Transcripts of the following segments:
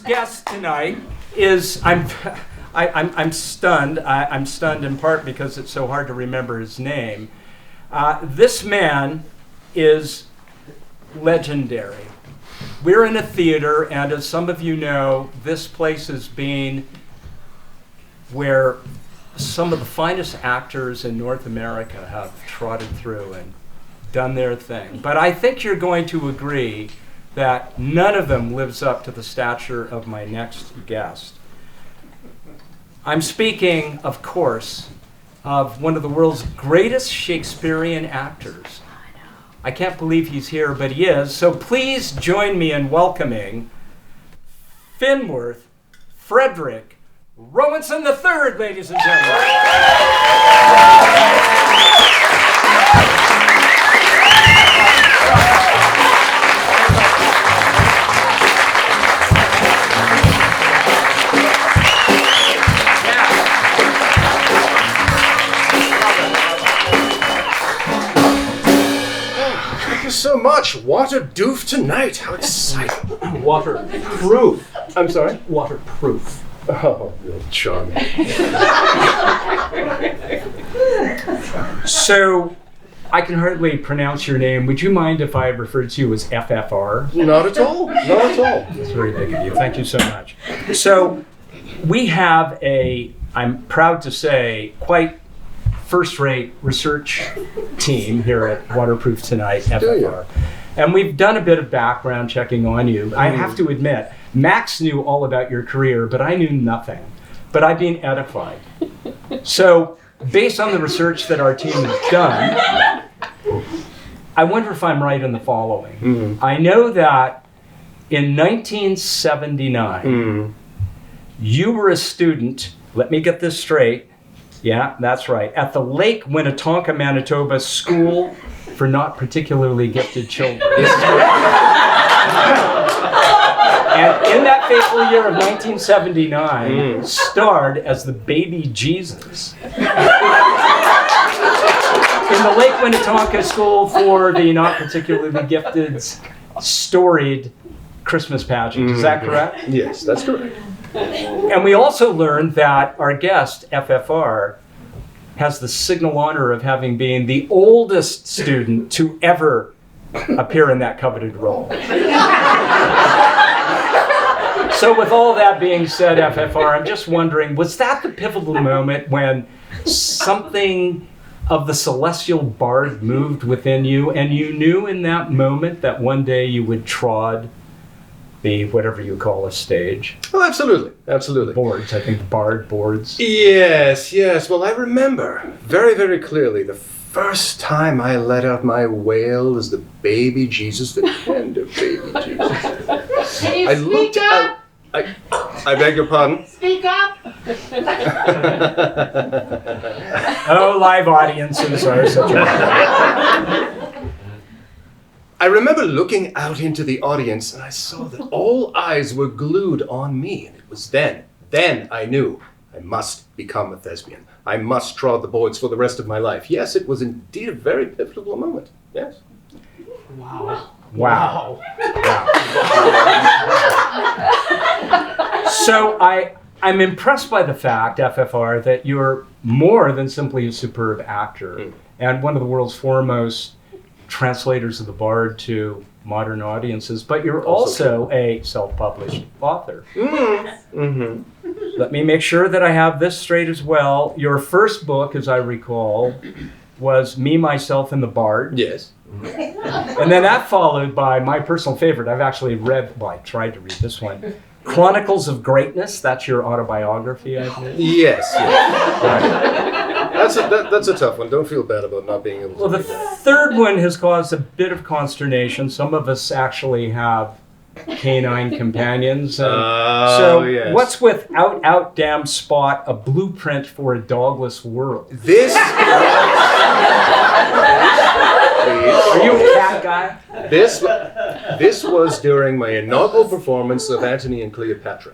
guest tonight is I'm stunned. I'm stunned in part because it's so hard to remember his name. This man is legendary. We're in a theater, and as some of you know, this place has been where some of the finest actors in North America have trotted through and done their thing. But I think you're going to agree that none of them lives up to the stature of my next guest. I'm speaking, of course, of one of the world's greatest Shakespearian actors. I can't believe he's here, but he is. So please join me in welcoming Finwood Frederick Rowanson III, ladies and gentlemen. So much waterproof tonight. How exciting! Waterproof. I'm sorry? Waterproof. Oh, you're charming. So, I can hardly pronounce your name. Would you mind if I referred to you as FFR? Not at all. Not at all. That's very big of you. Thank you so much. So, we have I'm proud to say, quite first-rate research team here at Waterproof Tonight, FFR. And we've done a bit of background checking on you. I have to admit, Max knew all about your career, but I knew nothing. But I've been edified. So, based on the research that our team has done, I wonder if I'm right in the following. I know that in 1979, you were a student, let me get this straight, yeah, that's right, at the Lake Winnetonka, Manitoba School for Not Particularly Gifted Children. And in that fateful year of 1979, starred as the baby Jesus in the Lake Winnetonka School for the Not Particularly Gifted's storied Christmas pageant. Is that correct? Yes, that's correct. And we also learned that our guest, FFR, has the signal honor of having been the oldest student to ever appear in that coveted role. So with all that being said, FFR, I'm just wondering, was that the pivotal moment when something of the celestial bard moved within you, and you knew in that moment that one day you would trod the, whatever you call a stage? Oh, absolutely. Absolutely. Boards, I think the bard boards. Yes. Well, I remember very, very clearly the first time I let out my wail as the baby Jesus, the tender baby Jesus. Can you I looked out. I beg your pardon? Speak up! Oh, live audiences are such a... I remember looking out into the audience and I saw that all eyes were glued on me. And it was then I knew I must become a thespian. I must trod the boards for the rest of my life. Yes, it was indeed a very pivotal moment. Yes. Wow. So I'm impressed by the fact, FFR, that you're more than simply a superb actor and one of the world's foremost translators of the bard to modern audiences, but you're also a self-published author. Let me make sure that I have this straight as well. Your first book, as I recall, was Me, Myself, and the Bard. Yes. And then that followed by my personal favorite. I've actually read, well, I tried to read this one, Chronicles of Greatness. That's your autobiography, I believe. Yes. Right. That's a tough one. Don't feel bad about not being able to. Well, the third one has caused a bit of consternation. Some of us actually have canine companions. Yes. What's with Out Damn Spot, a blueprint for a dogless world? This. Are you a cat guy? This was during my inaugural performance of Antony and Cleopatra.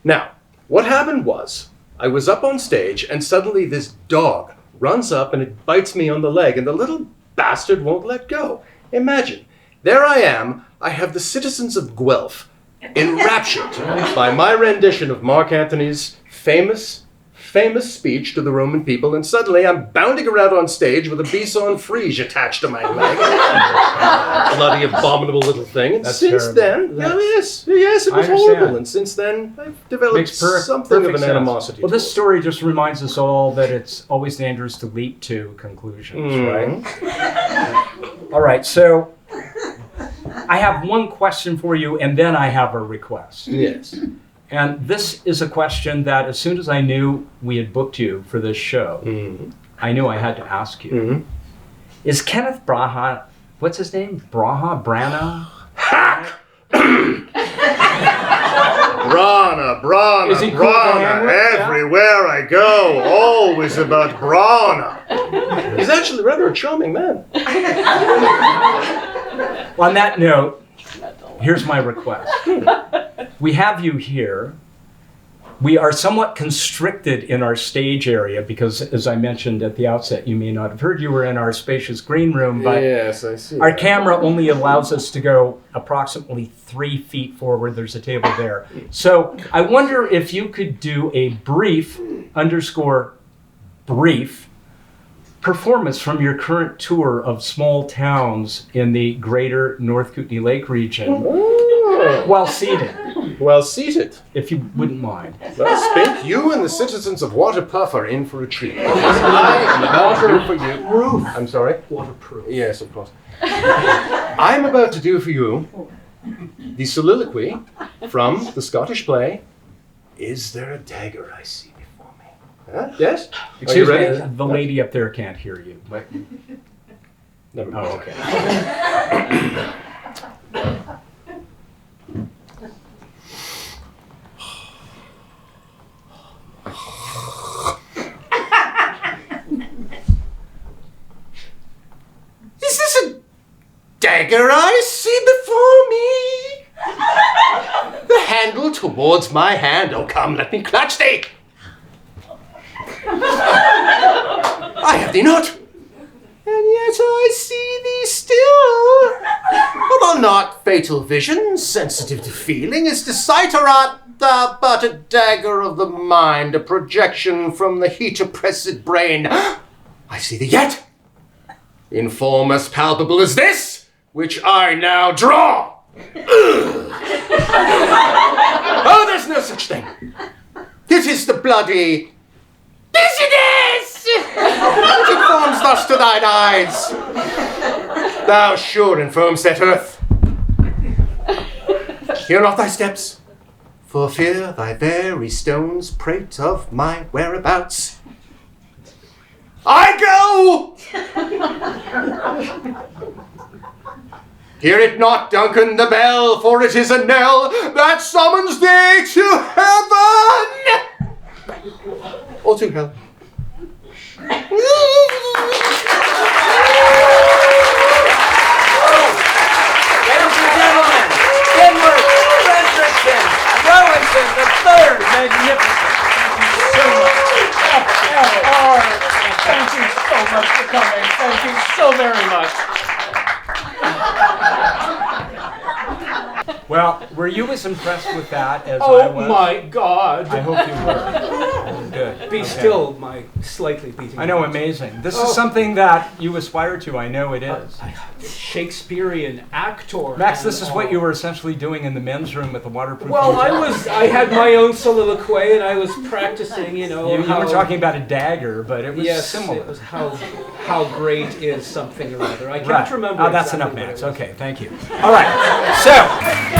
Now, what happened was, I was up on stage and suddenly this dog runs up and it bites me on the leg and the little bastard won't let go. Imagine, there I am, I have the citizens of Guelph enraptured by my rendition of Mark Antony's famous speech to the Roman people, and suddenly I'm bounding around on stage with a bison frige attached to my leg. Bloody abominable little thing. And That's since terrible. then, yes, it was horrible. And since then, I've developed something of an animosity. Well, this story just reminds us all that it's always dangerous to leap to conclusions, right? All right, so I have one question for you, and then I have a request. Yes. And this is a question that as soon as I knew we had booked you for this show, I knew I had to ask you. Is Kenneth Branagh, what's his name? Branagh? Branagh, Is he cool to hang with? everywhere I go, always about Branagh. He's actually rather a charming man. On that note, here's my request. We have you here. We are somewhat constricted in our stage area because, as I mentioned at the outset, you may not have heard, you were in our spacious green room, but yes, I see. our camera only allows us to go approximately 3 feet forward. There's a table there. So I wonder if you could do a brief performance from your current tour of small towns in the greater North Kootenay Lake region while seated. Well seated. If you wouldn't mind. Well, Spink, you and the citizens of Waterpuff are in for a treat. I am about to do for you. I'm sorry? Waterproof. Yes, of course. I'm about to do for you the soliloquy from the Scottish play, Is There a Dagger I See Before Me? Huh? Yes? Excuse Are me, you ready? the lady up there can't hear you. Never mind. Oh, okay. Is this a dagger I see before me? The handle towards my hand. Oh, come, let me clutch thee. I have thee not. And yet I see thee still. Although not fatal vision, sensitive to feeling, is to sight, or art thou but a dagger of the mind, a projection from the heat-oppressed brain? I see thee yet. In form as palpable as this, which I now draw. Oh, there's no such thing. It is the bloody business which informs thus to thine eyes. Thou sure and firm set earth, hear not thy steps, for fear thy very stones prate of my whereabouts. I go! Hear it not, Duncan, the bell, for it is a knell that summons thee to heaven! Or to hell. Ladies and gentlemen, Finwood Frederick Rowanson III, magnificent. Thank you so much for coming. Thank you so very much. Well, were you as impressed with that as I Oh was? my God. I hope you were. Good. Be Okay. still, my slightly beating I know, heart. amazing. This is something that you aspire to. I know it is. Shakespearean actor. Max, this and is what all. you were essentially doing in the men's room with the waterproof. Well, hotel. I had my own soliloquy and I was practicing, You how... were talking about a dagger, but it was Yes, similar. it was how great is something or other. I can't Right. remember Oh, that's exactly enough, what Max. it was. Okay, thank you. All right, so